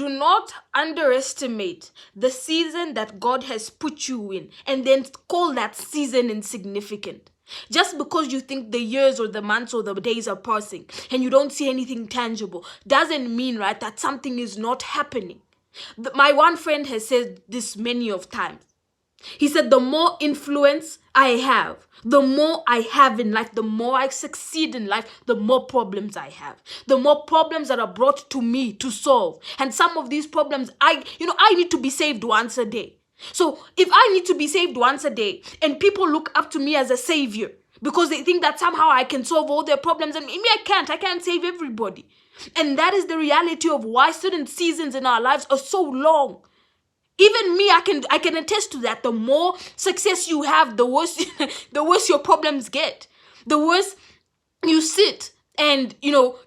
do not underestimate the season that God has put you in and then call that season insignificant. Just because you think the years or the months or the days are passing and you don't see anything tangible doesn't mean, right, that something is not happening. My one friend has said this many of times. He said, the more influence I have, the more I have in life, the more I succeed in life, the more problems I have. The more problems that are brought to me to solve. And some of these problems, I need to be saved once a day. So if I need to be saved once a day and people look up to me as a savior because they think that somehow I can solve all their problems, and maybe I can't save everybody. And that is the reality of why certain seasons in our lives are so long. Even me, I can attest to that. The more success you have, the worse the worse your problems get. The worse you sit and you're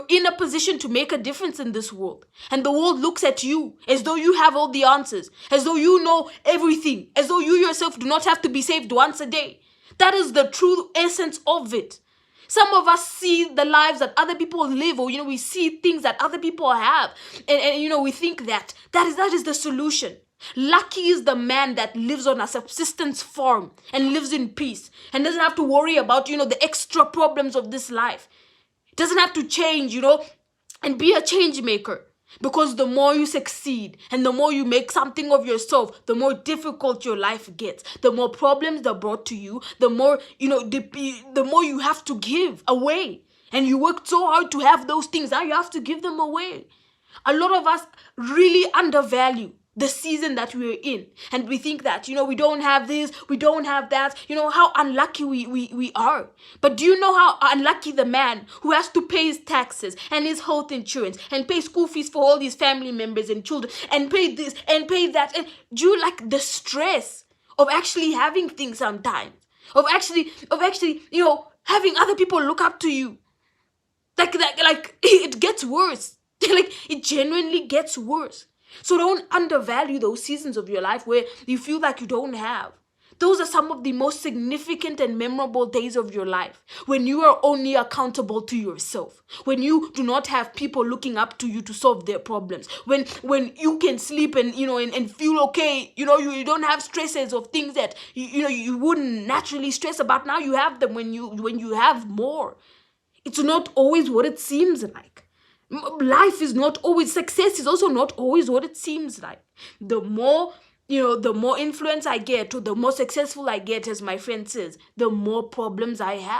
in a position to make a difference in this world. And the world looks at you as though you have all the answers, as though you know everything, as though you yourself do not have to be saved once a day. That is the true essence of it. Some of us see the lives that other people live, or we see things that other people have, and we think that is the solution. Lucky is the man that lives on a subsistence farm and lives in peace and doesn't have to worry about the extra problems of this life. Doesn't have to change, and be a change maker. Because the more you succeed and the more you make something of yourself, the more difficult your life gets. The more problems are brought to you, the more, the more you have to give away. And you worked so hard to have those things, now you have to give them away. A lot of us really undervalue the season that we're in. And we think that, we don't have this, we don't have that, how unlucky we are. But do you know how unlucky the man who has to pay his taxes and his health insurance and pay school fees for all his family members and children and pay this and pay that? And do you like the stress of actually having things sometimes? Of actually, having other people look up to you? Like it gets worse. Like it genuinely gets worse. So don't undervalue those seasons of your life where you feel like you don't have. Those are some of the most significant and memorable days of your life, when you are only accountable to yourself, when you do not have people looking up to you to solve their problems, when you can sleep and and feel okay, you don't have stresses of things that you wouldn't naturally stress about. Now you have them when you have more. It's not always what it seems like. Life is not always, success is also not always what it seems like. The more influence I get, or the more successful I get, as my friend says, the more problems I have.